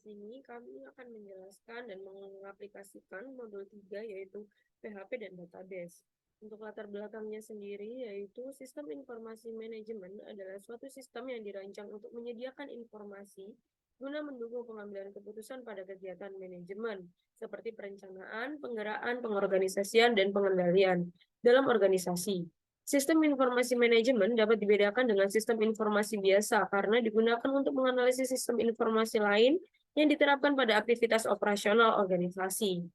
sini kami akan menjelaskan dan mengaplikasikan modul 3 yaitu PHP dan database. Untuk latar belakangnya sendiri yaitu sistem informasi manajemen adalah suatu sistem yang dirancang untuk menyediakan informasi guna mendukung pengambilan keputusan pada kegiatan manajemen seperti perencanaan, penggeraan, pengorganisasian, dan pengendalian dalam organisasi. Sistem informasi manajemen dapat dibedakan dengan sistem informasi biasa karena digunakan untuk menganalisis sistem informasi lain yang diterapkan pada aktivitas operasional organisasi.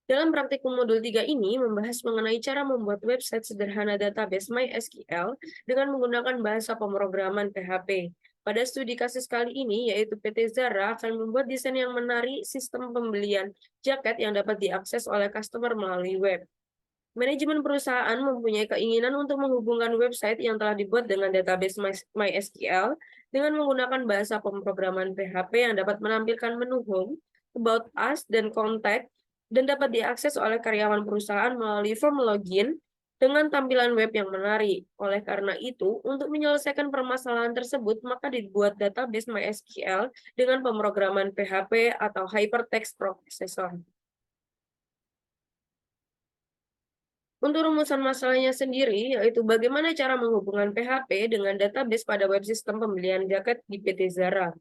Dalam praktikum modul 3 ini membahas mengenai cara membuat website sederhana database MySQL dengan menggunakan bahasa pemrograman PHP. Pada studi kasus kali ini, yaitu PT Zara akan membuat desain yang menarik sistem pembelian jaket yang dapat diakses oleh customer melalui web. Manajemen perusahaan mempunyai keinginan untuk menghubungkan website yang telah dibuat dengan database MySQL dengan menggunakan bahasa pemrograman PHP yang dapat menampilkan menu home, about us, dan contact, dan dapat diakses oleh karyawan perusahaan melalui form login dengan tampilan web yang menarik. Oleh karena itu, untuk menyelesaikan permasalahan tersebut, maka dibuat database MySQL dengan pemrograman PHP atau Hypertext Processor. Untuk rumusan masalahnya sendiri, yaitu bagaimana cara menghubungkan PHP dengan database pada web sistem pembelian jaket di PT Zara.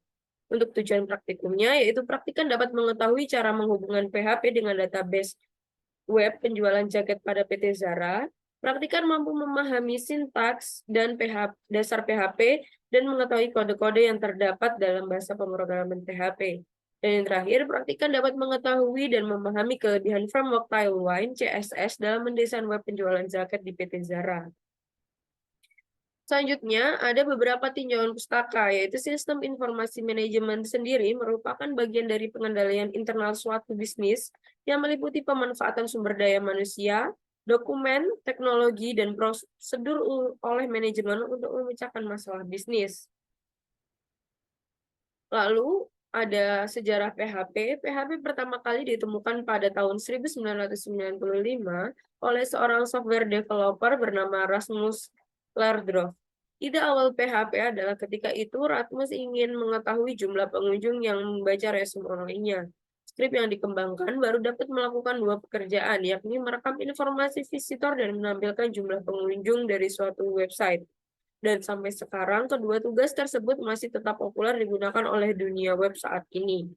Untuk tujuan praktikumnya, yaitu praktikan dapat mengetahui cara menghubungkan PHP dengan database web penjualan jaket pada PT Zara, praktikan mampu memahami sintaks dan dasar PHP, dan mengetahui kode-kode yang terdapat dalam bahasa pemrograman PHP. Dan yang terakhir, praktikan dapat mengetahui dan memahami kelebihan framework Tailwind CSS dalam mendesain web penjualan jaket di PT Zara. Selanjutnya, ada beberapa tinjauan pustaka, yaitu sistem informasi manajemen sendiri merupakan bagian dari pengendalian internal suatu bisnis yang meliputi pemanfaatan sumber daya manusia, dokumen, teknologi, dan prosedur oleh manajemen untuk memecahkan masalah bisnis. Lalu, ada sejarah PHP. PHP pertama kali ditemukan pada tahun 1995 oleh seorang software developer bernama Rasmus Lardroff. Ide awal PHP adalah ketika itu Rasmus ingin mengetahui jumlah pengunjung yang membaca resume online-nya. Skrip yang dikembangkan baru dapat melakukan dua pekerjaan, yakni merekam informasi visitor dan menampilkan jumlah pengunjung dari suatu website. Dan sampai sekarang, kedua tugas tersebut masih tetap populer digunakan oleh dunia web saat ini.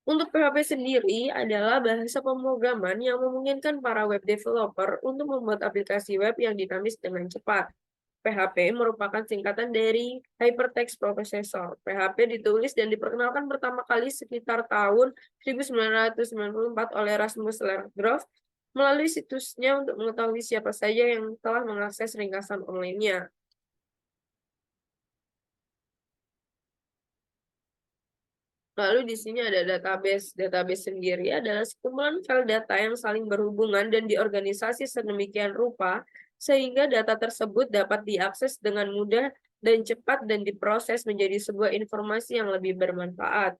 Untuk PHP sendiri adalah bahasa pemrograman yang memungkinkan para web developer untuk membuat aplikasi web yang dinamis dengan cepat. PHP merupakan singkatan dari Hypertext Processor. PHP ditulis dan diperkenalkan pertama kali sekitar tahun 1994 oleh Rasmus Lardroff melalui situsnya untuk mengetahui siapa saja yang telah mengakses ringkasan online-nya. Lalu di sini ada database. Database sendiri adalah sekumpulan file data yang saling berhubungan dan diorganisasi sedemikian rupa sehingga data tersebut dapat diakses dengan mudah dan cepat dan diproses menjadi sebuah informasi yang lebih bermanfaat.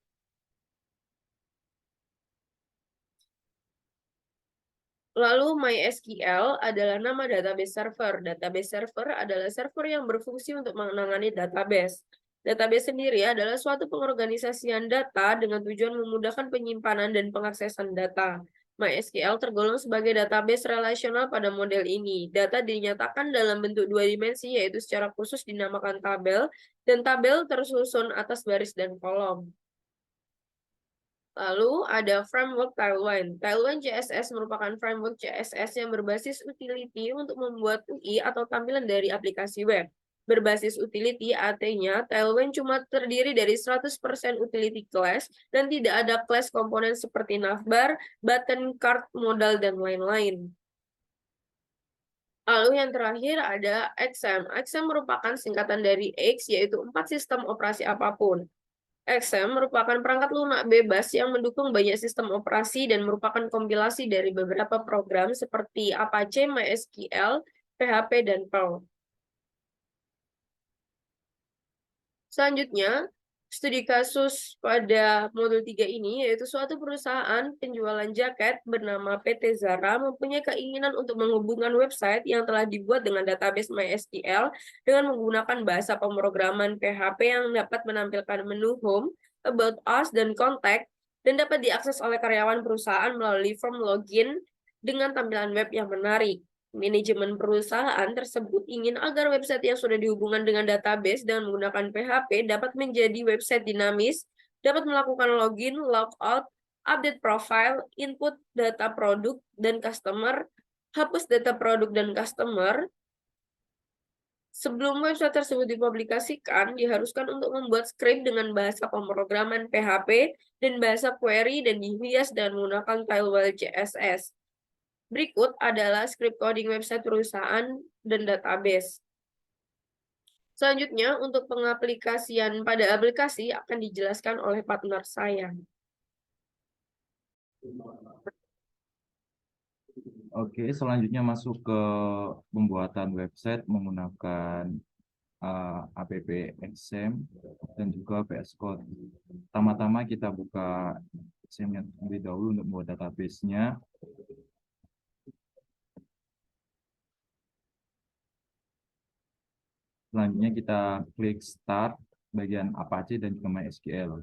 Lalu MySQL adalah nama database server. Database server adalah server yang berfungsi untuk menangani database. Database sendiri adalah suatu pengorganisasian data dengan tujuan memudahkan penyimpanan dan pengaksesan data. MySQL tergolong sebagai database relasional pada model ini. Data dinyatakan dalam bentuk dua dimensi, yaitu secara khusus dinamakan tabel, dan tabel tersusun atas baris dan kolom. Lalu ada framework Tailwind. Tailwind CSS merupakan framework CSS yang berbasis utility untuk membuat UI atau tampilan dari aplikasi web. Berbasis utility, artinya Tailwind cuma terdiri dari 100% utility class dan tidak ada class komponen seperti navbar, button, card, modal, dan lain-lain. Lalu yang terakhir ada XAMPP. XAMPP merupakan singkatan dari X, yaitu 4 sistem operasi apapun. XAMPP merupakan perangkat lunak bebas yang mendukung banyak sistem operasi dan merupakan kompilasi dari beberapa program seperti Apache, MySQL, PHP, dan Perl. Selanjutnya, Studi kasus pada modul 3 ini yaitu suatu perusahaan penjualan jaket bernama PT Zara mempunyai keinginan untuk menghubungkan website yang telah dibuat dengan database MySQL dengan menggunakan bahasa pemrograman PHP yang dapat menampilkan menu home, about us, dan contact, dan dapat diakses oleh karyawan perusahaan melalui form login dengan tampilan web yang menarik. Manajemen perusahaan tersebut ingin agar website yang sudah dihubungkan dengan database dengan menggunakan PHP dapat menjadi website dinamis, dapat melakukan login, logout, update profile, input data produk dan customer, hapus data produk dan customer. Sebelum website tersebut dipublikasikan, diharuskan untuk membuat script dengan bahasa pemrograman PHP dan bahasa query dan dihias dengan menggunakan Tailwill CSS. Berikut adalah script coding website perusahaan dan database. Selanjutnya, untuk pengaplikasian pada aplikasi akan dijelaskan oleh partner saya. Oke, selanjutnya masuk ke pembuatan website menggunakan app XAMPP dan juga VS Code. Pertama-tama kita buka XAMPP terlebih dahulu untuk membuat database-nya. Selanjutnya kita klik Start bagian Apache dan juga MySQL.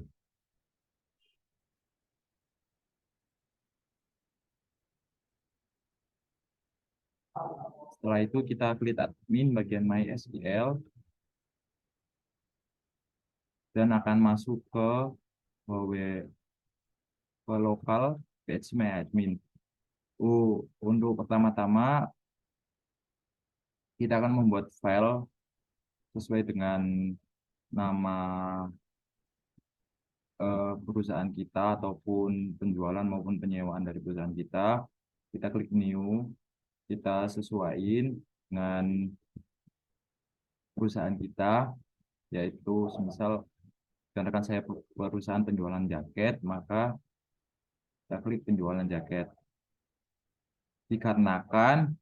Setelah itu kita klik admin bagian MySQL dan akan masuk ke lokal phpMyAdmin. Untuk pertama-tama kita akan membuat file sesuai dengan nama perusahaan kita ataupun penjualan maupun penyewaan dari perusahaan kita. Kita klik new, kita sesuaiin dengan perusahaan kita, yaitu semisal karena saya perusahaan penjualan jaket, maka kita klik penjualan jaket. Dikarenakan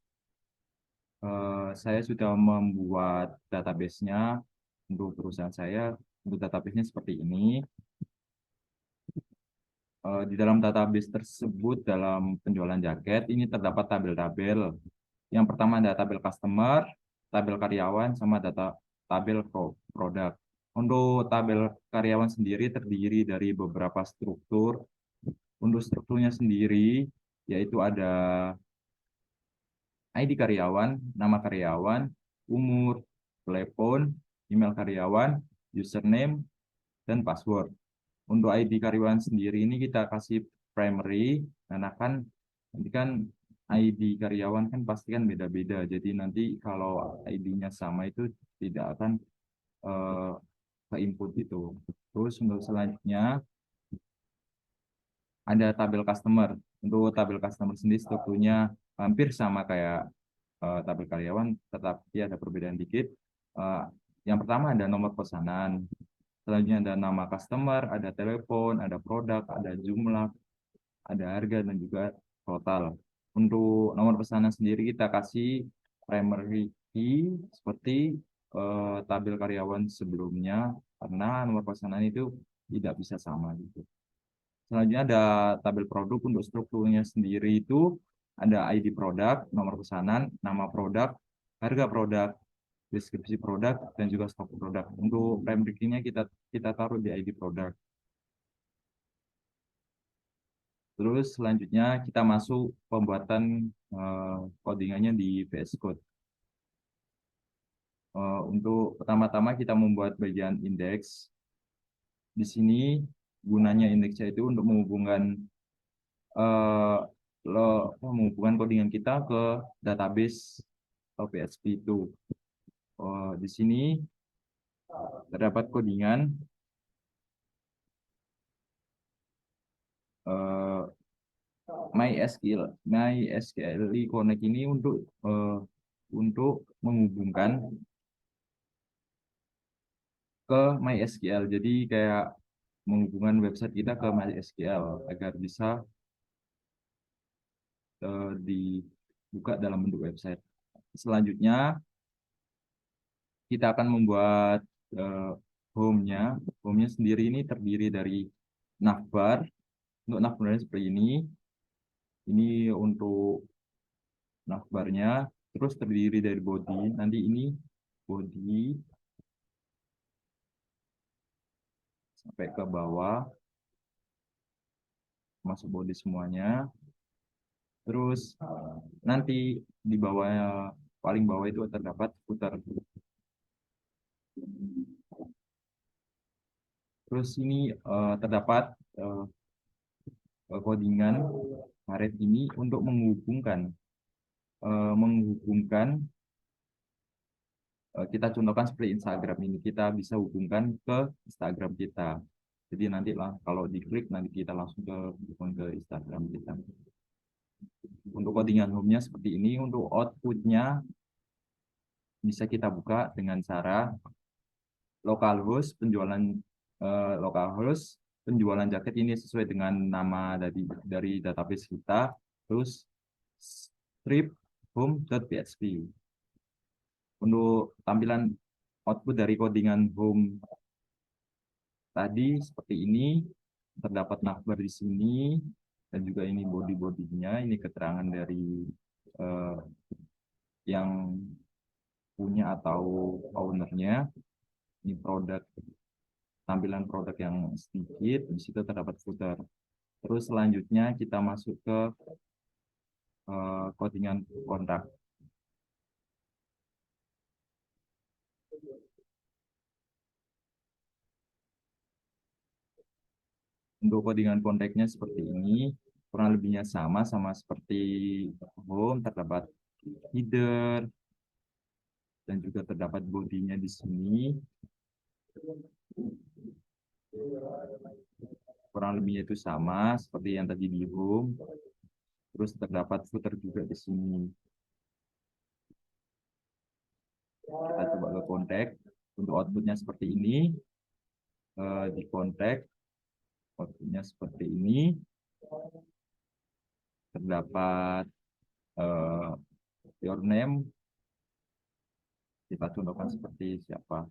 saya sudah membuat database-nya untuk perusahaan saya, untuk database-nya seperti ini. Di dalam database tersebut, dalam penjualan jaket, ini terdapat tabel-tabel. Yang pertama ada tabel customer, tabel karyawan, sama tabel produk. Untuk tabel karyawan sendiri terdiri dari beberapa struktur. Untuk strukturnya sendiri, yaitu ada ID karyawan, nama karyawan, umur, telepon, email karyawan, username, dan password. Untuk ID karyawan sendiri ini kita kasih primary, karena kan nanti kan ID karyawan kan pasti kan beda-beda. Jadi nanti kalau ID-nya sama itu tidak akan eh, ke input itu. Terus untuk selanjutnya ada tabel customer. Untuk tabel customer sendiri strukturnya hampir sama kayak tabel karyawan, tetapi ada perbedaan dikit. Eh, yang pertama ada nomor pesanan, selanjutnya ada nama customer, ada telepon, ada produk, ada jumlah, ada harga, dan juga total. Untuk nomor pesanan sendiri kita kasih primary key seperti tabel karyawan sebelumnya, karena nomor pesanan itu tidak bisa sama gitu. Selanjutnya ada tabel produk. Untuk strukturnya sendiri itu ada ID produk, nomor pesanan, nama produk, harga produk, deskripsi produk, dan juga stok produk. Untuk primary key-nya kita taruh di ID produk. Terus selanjutnya kita masuk pembuatan codingannya di VS Code. Untuk pertama-tama kita membuat bagian indeks. Di sini gunanya indeksnya itu untuk eh, menghubungkan codingan kita ke database atau PHP itu. Di sini terdapat codingan eh, MySQL Connect ini untuk menghubungkan ke MySQL. Jadi kayak menghubungkan website kita ke MySQL agar bisa dibuka dalam bentuk website. Selanjutnya kita akan membuat home-nya sendiri ini terdiri dari navbar. Untuk navbarnya seperti ini. Ini untuk navbarnya, terus terdiri dari body. Nanti ini body sampai ke bawah, masuk body semuanya. Terus nanti di bawah, paling bawah itu terdapat footer. Terus ini terdapat eh, codingan karet ini untuk menghubungkan kita contohkan seperti Instagram ini, kita bisa hubungkan ke Instagram kita. Jadi nanti lah kalau diklik nanti kita langsung ke Instagram kita. Untuk codingan home-nya seperti ini. Untuk output-nya bisa kita buka dengan cara localhost penjualan jaket ini sesuai dengan nama dari database kita. Terus strip home.php. Untuk tampilan output dari codingan home tadi seperti ini, terdapat navbar di sini, dan juga ini body-bodinya, ini keterangan dari eh, yang punya atau ownernya, ini tampilan produk yang sedikit, di situ terdapat footer. Terus selanjutnya kita masuk ke codingan kontrak. Untuk codingan kontaknya seperti ini, kurang lebihnya sama seperti home, terdapat header, dan juga terdapat bodinya di sini. Kurang lebihnya itu sama seperti yang tadi di home. Terus terdapat footer juga di sini. Kita coba ke kontak. Untuk outputnya seperti ini. Di kontak, outputnya seperti ini. Terdapat your name. Kita contohkan seperti siapa.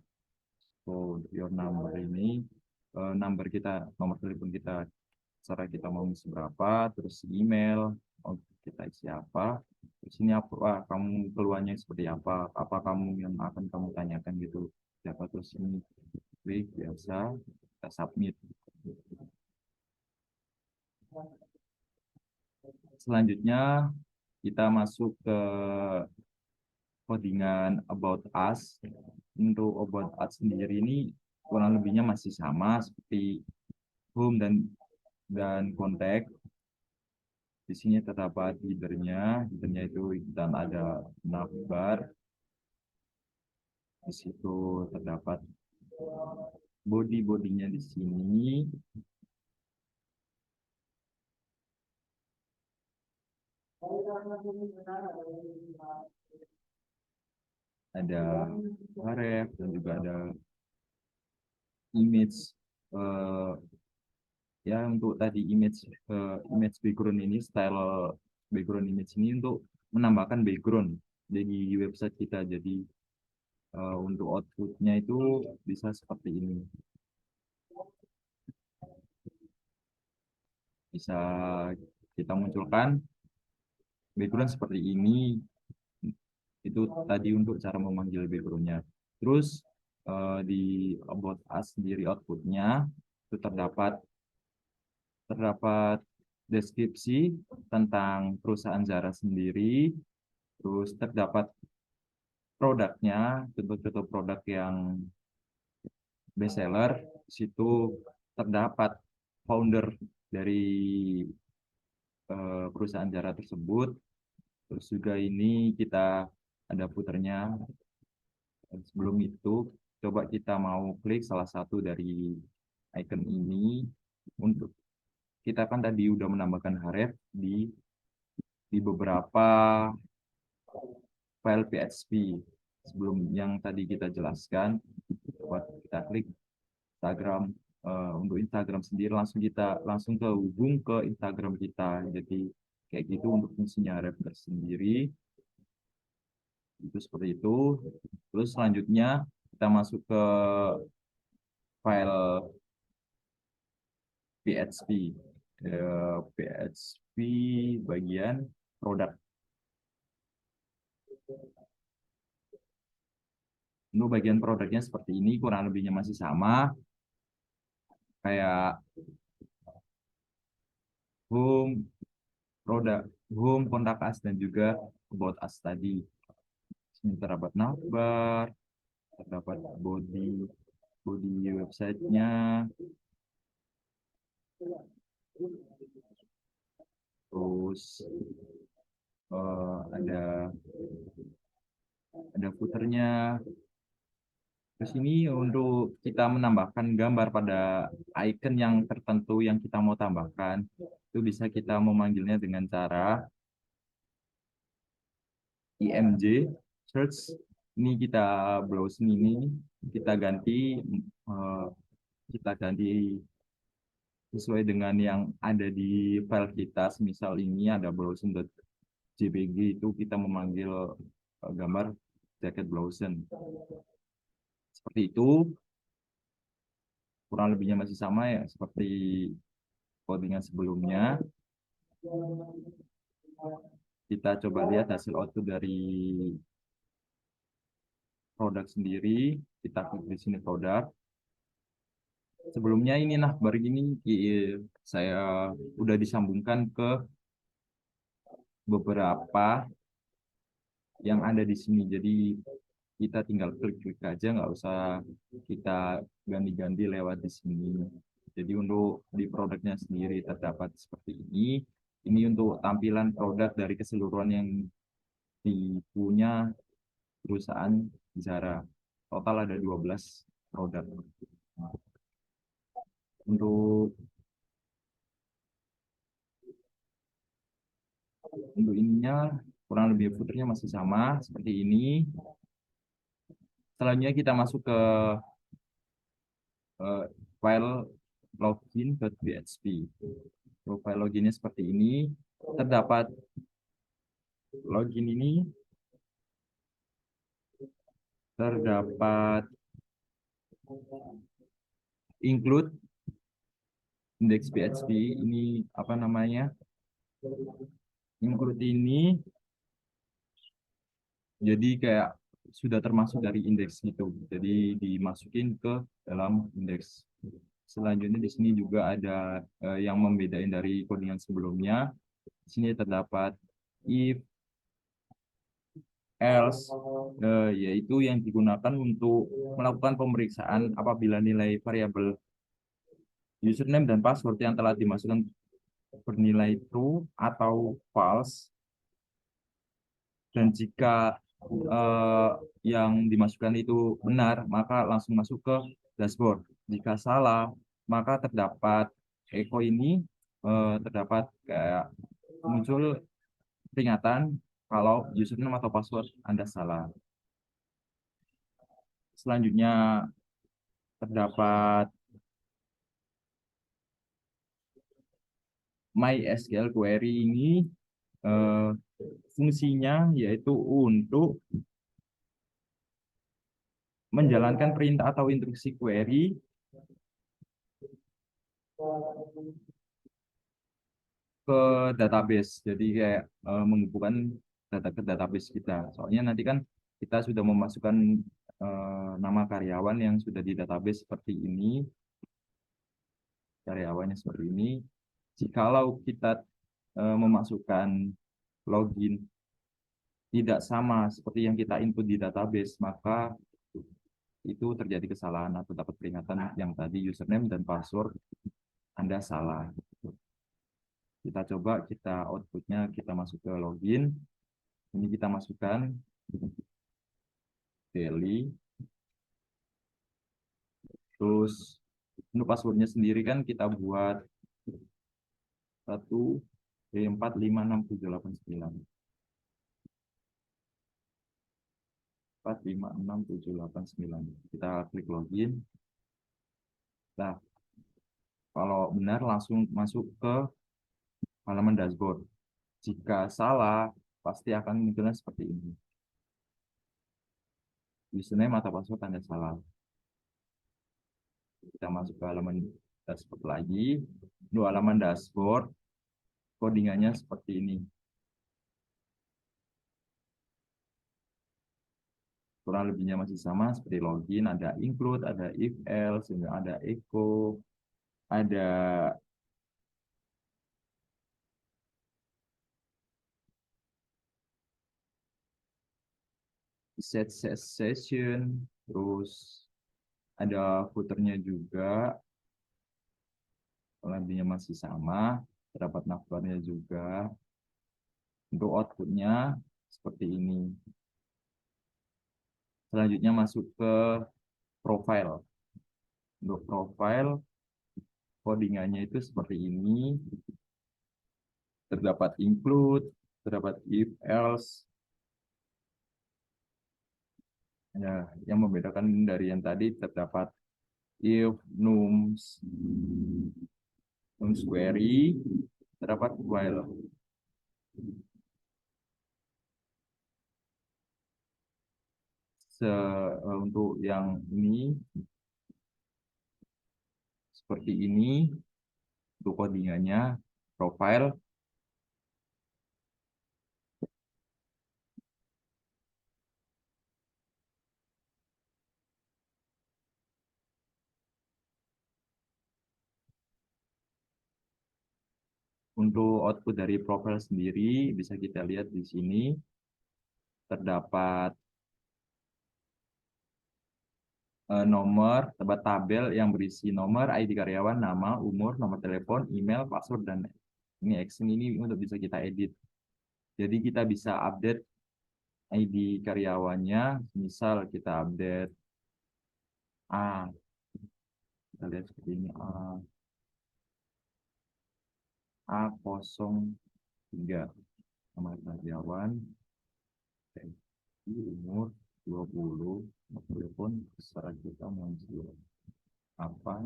So, your number ini, nomor telepon kita, cara kita mau isi berapa, terus email, mau kita isi apa, terus ini apa, kamu keluarnya seperti apa kamu yang akan kamu tanyakan gitu, siapa, terus ini klik biasa, kita submit. Selanjutnya kita masuk ke codingan about us. Untuk about us sendiri ini kurang lebihnya masih sama seperti home dan kontak. Di sini terdapat headernya itu dan ada navbar. Di situ terdapat bodinya di sini. Ada ref dan juga ada image. Ya untuk tadi image background ini, style background image ini untuk menambahkan background di website kita. Jadi untuk outputnya itu bisa seperti ini, bisa kita munculkan background seperti ini. Itu tadi untuk cara memanggil backgroundnya. Terus di about us sendiri outputnya itu terdapat deskripsi tentang perusahaan Zara sendiri, terus terdapat produknya, contoh-contoh produk yang best seller. Di situ terdapat founder dari perusahaan Zara tersebut. Terus juga ini kita ada puternya. Sebelum itu, coba kita mau klik salah satu dari icon ini. Untuk kita kan tadi udah menambahkan href di beberapa file PHP sebelum yang tadi kita jelaskan. Coba kita klik Instagram. Untuk Instagram sendiri langsung ke hubung ke Instagram kita. Jadi kayak gitu untuk fungsinya href tersendiri. Itu seperti itu. Terus selanjutnya kita masuk ke file PHP. PHP bagian produk. Untuk bagian produknya seperti ini, kurang lebihnya masih sama. Kayak home, produk, home, kontak us, dan juga about us tadi. Sini terdapat navbar, terdapat body websitenya, terus ada footernya. Terus ini untuk kita menambahkan gambar pada icon yang tertentu yang kita mau tambahkan, itu bisa kita memanggilnya dengan cara img search. Ini kita browse ini, kita ganti eh, kita ganti sesuai dengan yang ada di file kita. Misal ini ada browsing.jpg, itu kita memanggil gambar jaket browsen. Seperti itu, kurang lebihnya masih sama ya seperti codingan sebelumnya. Kita coba lihat hasil output dari produk sendiri. Kita klik di sini produk. Sebelumnya ini nah baru ini saya udah disambungkan ke beberapa yang ada di sini. Jadi kita tinggal klik-klik aja, nggak usah kita ganti-ganti lewat di sini. Jadi untuk di produknya sendiri terdapat seperti ini. Ini untuk tampilan produk dari keseluruhan yang dipunya perusahaan Zara. Total ada 12 produk. Untuk ininya kurang lebih footernya masih sama seperti ini. Selanjutnya kita masuk ke file login.php. File loginnya seperti ini. Terdapat login ini, terdapat include index PHP. Ini apa namanya? Include ini jadi kayak sudah termasuk dari indeks itu. Jadi dimasukin ke dalam indeks. Selanjutnya di sini juga ada yang membedain dari codingan sebelumnya. Di sini terdapat if, else, yaitu yang digunakan untuk melakukan pemeriksaan apabila nilai variabel username dan password yang telah dimasukkan bernilai true atau false. Dan jika yang dimasukkan itu benar, maka langsung masuk ke dashboard. Jika salah, maka terdapat echo ini, terdapat kayak muncul peringatan kalau username atau password Anda salah. Selanjutnya terdapat MySQL query ini, fungsinya yaitu untuk menjalankan perintah atau instruksi query ke database. Jadi kayak menghubungkan data ke database kita. Soalnya nanti kan kita sudah memasukkan nama karyawan yang sudah di database seperti ini. Karyawannya seperti ini. Jikalau kita memasukkan login tidak sama seperti yang kita input di database, maka itu terjadi kesalahan atau dapat peringatan yang tadi username dan password Anda salah. Kita coba, kita outputnya kita masuk ke login. Ini kita masukkan daily. Terus untuk passwordnya sendiri kan kita buat 1 4 5 6 7 8 9. 4 5 6 7 8 9. Kita klik login. Nah, kalau benar langsung masuk ke halaman dashboard. Jika salah, pasti akan munculnya seperti ini. Username atau password Anda salah. Kita masuk ke halaman dashboard lagi. Untuk halaman dashboard, codingannya seperti ini. Kurang lebihnya masih sama seperti login, ada include, ada if else, ada echo, ada set session, terus ada footernya juga, kurang lebihnya masih sama, terdapat navbarnya juga. Untuk outputnya seperti ini. Selanjutnya masuk ke profile. Untuk profile, codingannya itu seperti ini. Terdapat include, terdapat if else. Ya, yang membedakan dari yang tadi terdapat if, nums query, terdapat while. Untuk yang ini seperti ini untuk codingannya profile. Untuk output dari profile sendiri bisa kita lihat di sini terdapat nomor, terdapat tabel yang berisi nomor, ID karyawan, nama, umur, nomor telepon, email, password, dan ini action ini untuk bisa kita edit. Jadi kita bisa update ID karyawannya, misal kita update A, kita lihat seperti ini A03, nama karyawan, umur 20, nomor telepon, terserah kita mau apa.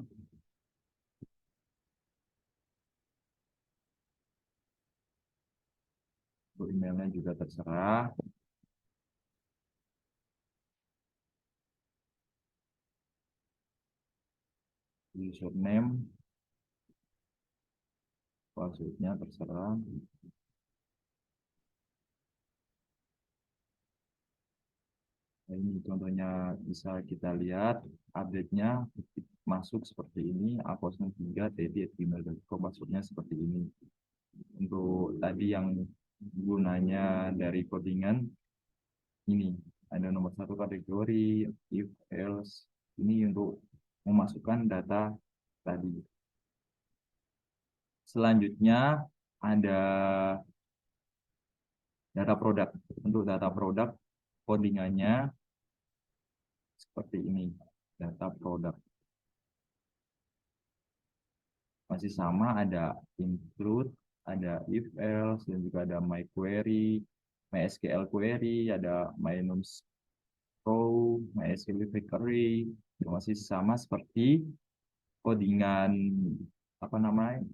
Untuk emailnya juga terserah. Username, passwordnya terserah. Nah, ini contohnya bisa kita lihat update-nya masuk seperti ini a03@gmail.com, passwordnya seperti ini. Untuk tadi yang gunanya dari codingan ini ada nomor satu kategori if else, ini untuk memasukkan data tadi. Selanjutnya ada data produk. Untuk data produk codingannya seperti ini, data produk masih sama, ada include, ada if else, dan juga ada my query, MySQL query, ada my nums row, MySQL query, masih sama seperti codingan apa namanya,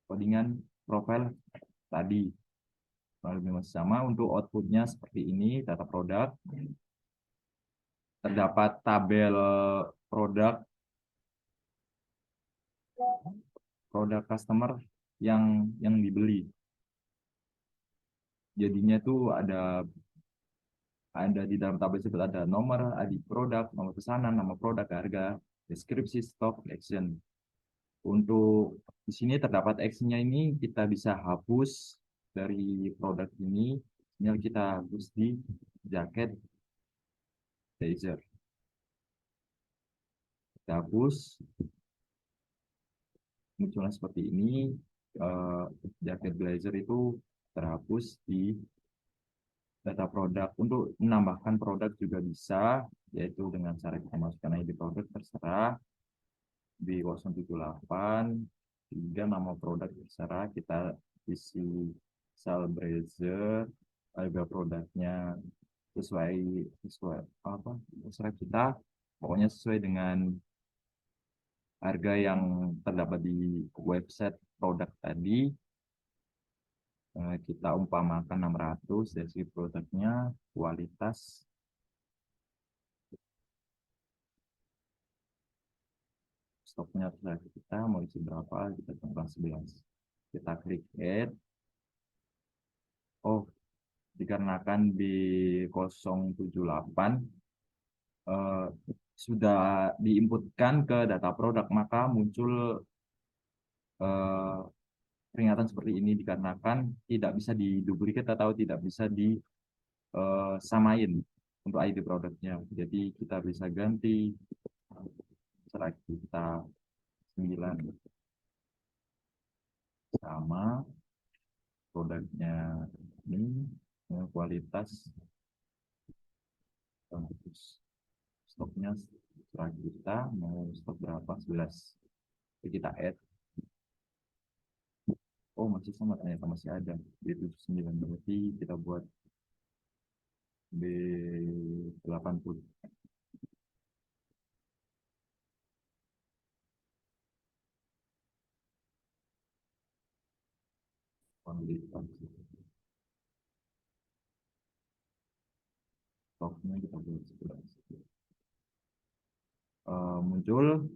codingan profile tadi. Lebih masih sama. Untuk outputnya seperti ini, data produk, terdapat tabel produk customer yang dibeli. Jadinya tuh ada di dalam tabel tersebut ada nomor, ID produk, nomor pesanan, nama produk, harga, deskripsi, stok, action. Untuk di sini terdapat actionnya ini kita bisa hapus dari produk ini. Tinggal kita hapus di jaket blazer. Kita hapus. Munculnya seperti ini. Jaket blazer itu terhapus di data produk. Untuk menambahkan produk juga bisa, yaitu dengan cara kita masukkan ID produk terserah di 078, tiga nama produk terserah, kita isi sel blazer, harga produknya sesuai apa terserah kita, pokoknya sesuai dengan harga yang terdapat di website produk tadi. Kita umpamakan 600 dari produknya, kualitas stoknya terserah kita mau isi berapa, kita tambah 11. Kita klik add. Oh, dikarenakan di 078 eh, sudah diinputkan ke data produk, maka muncul eh, peringatan seperti ini dikarenakan tidak bisa diduplikat atau tidak bisa disamain untuk ID produknya. Jadi kita bisa ganti setelah kita 9 sama produknya ini kualitas bagus. Stoknya setelah kita mau stok berapa 11. Jadi kita add. Oh masih sama, ternyata masih ada B79, berarti kita buat B80 kualitas. Stoknya kita buat 11. Muncul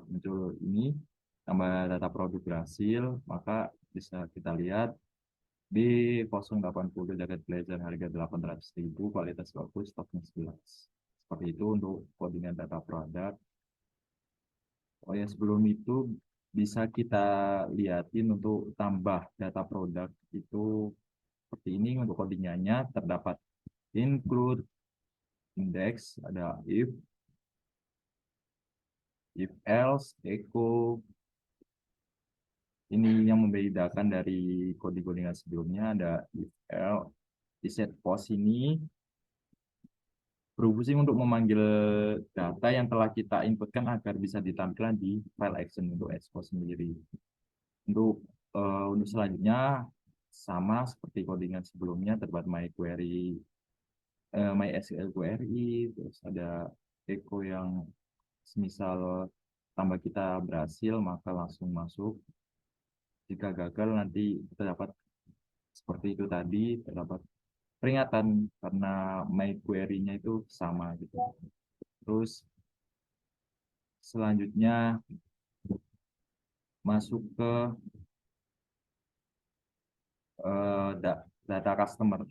muncul ini tambah data produk berhasil, maka bisa kita lihat di 080 jaket blazer harga 800.000, kualitas bagus, stoknya 11. Seperti itu untuk codingan data produk. Oh ya, sebelum itu bisa kita lihatin untuk tambah data produk itu seperti ini. Untuk codingannya terdapat include, index, ada if else, echo. Ini yang membedakan dari coding-codingan sebelumnya. Ada if else, di set post ini berfungsi untuk memanggil data yang telah kita inputkan agar bisa ditampilkan di file action untuk export sendiri. Untuk selanjutnya sama seperti codingan sebelumnya, terdapat MyQuery, MySQL query, terus ada echo yang semisal tambah kita berhasil maka langsung masuk. Jika gagal nanti terdapat seperti itu tadi, terdapat peringatan karena MyQuery-nya itu sama gitu. Terus selanjutnya masuk ke data customer.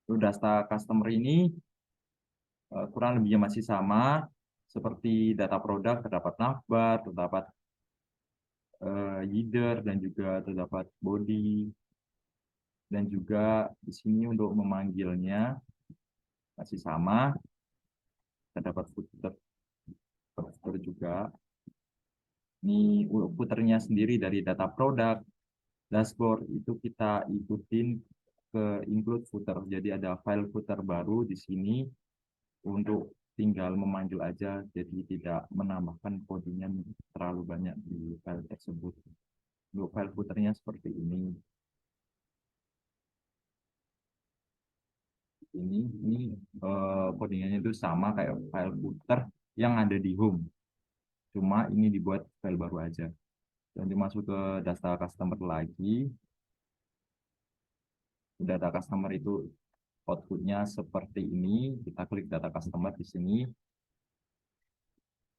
Untuk data customer ini kurang lebihnya masih sama seperti data produk, terdapat navbar, terdapat header, dan juga terdapat body. Dan juga di sini untuk memanggilnya masih sama, terdapat footer juga. Ini footernya sendiri dari data produk, dashboard itu kita ikutin ke include footer. Jadi ada file footer baru di sini untuk tinggal memanggil aja, jadi tidak menambahkan codingan terlalu banyak di file tersebut. Untuk file footernya seperti ini. Ini codingannya itu sama kayak file footer yang ada di home. Cuma ini dibuat file baru aja. Dan dimasuk ke data customer lagi. Data customer itu outputnya seperti ini. Kita klik data customer di sini.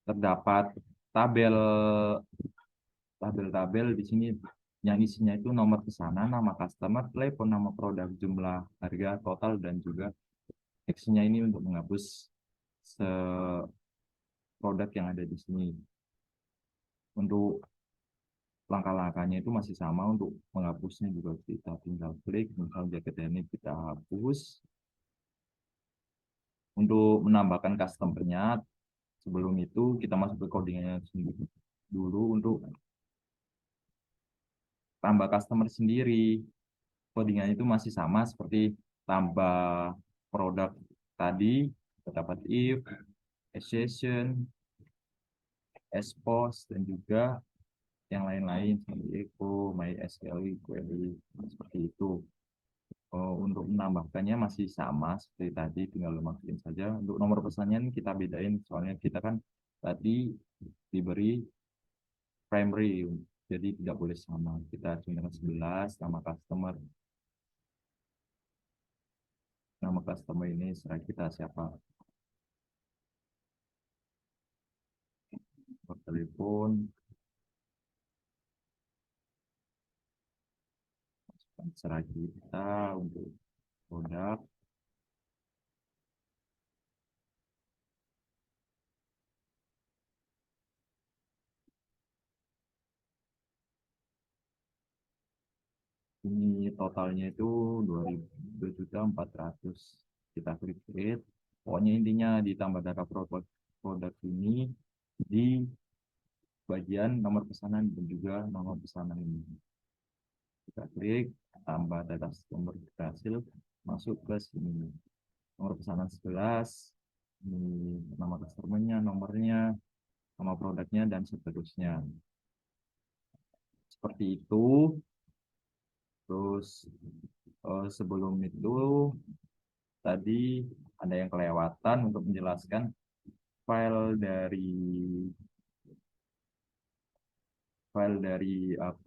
Terdapat tabel tabel-tabel di sini yang isinya itu nomor pesanan, nama customer, telepon, nama produk, jumlah harga total, dan juga actionnya ini untuk menghapus produk yang ada di sini. Untuk langkah-langkahnya itu masih sama. Untuk menghapusnya juga kita tinggal klik, misal jaket ini kita hapus. Untuk menambahkan customer-nya, sebelum itu kita masuk ke codingannya sendiri dulu. Untuk tambah customer sendiri, codingannya itu masih sama seperti tambah produk tadi, terdapat if, session, post, dan juga yang lain-lain seperti echo, MySQL query, seperti itu. Untuk menambahkannya masih sama seperti tadi, tinggal masukin saja. Untuk nomor pesannya kita bedain, soalnya kita kan tadi diberi primary, jadi tidak boleh sama. Kita cuma 11, nama customer ini serah kita siapa. telepon, terserah kita untuk produk. Ini totalnya itu 2.400.000. Kita klik create. Pokoknya intinya ditambah data produk ini di bagian nomor pesanan dan juga nomor pesanan ini. Kita klik tambah data nomor berhasil, masuk ke sini. Nomor pesanan 11, ini nama customer-nya, nomornya, nama produknya, dan seterusnya. Seperti itu. Terus sebelum itu tadi ada yang kelewatan untuk menjelaskan file dari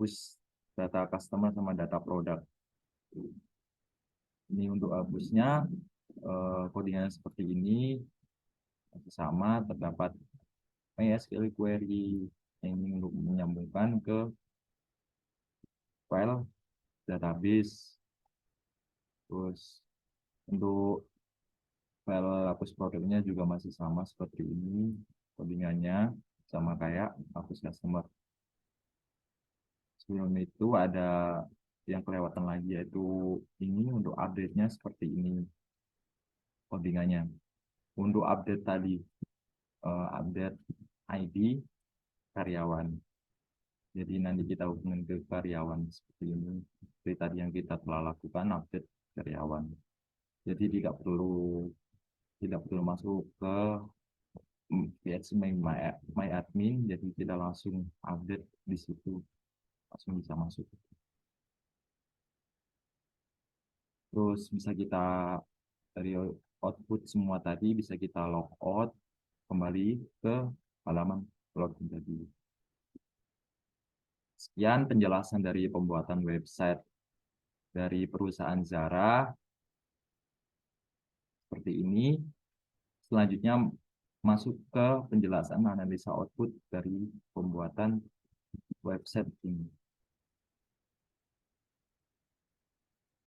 push data customer sama data produk. Ini untuk hapusnya codingannya seperti ini, sama terdapat MySQL query yang untuk menyambungkan ke file database. Terus untuk file hapus produknya juga masih sama seperti ini, codingannya sama kayak hapus customer. Sebelum itu ada yang kelewatan lagi, yaitu ini untuk update-nya seperti ini codingannya. Untuk update tadi, update ID karyawan. Jadi nanti kita hubungin ke karyawan seperti ini. Seperti tadi yang kita telah lakukan, update karyawan. Jadi tidak perlu masuk ke my admin. Jadi kita langsung update di situ, langsung bisa masuk. Terus bisa kita dari output semua tadi bisa kita logout kembali ke halaman login tadi. Sekian penjelasan dari pembuatan website dari perusahaan Zara. Seperti ini. Selanjutnya masuk ke penjelasan analisa output dari pembuatan website ini.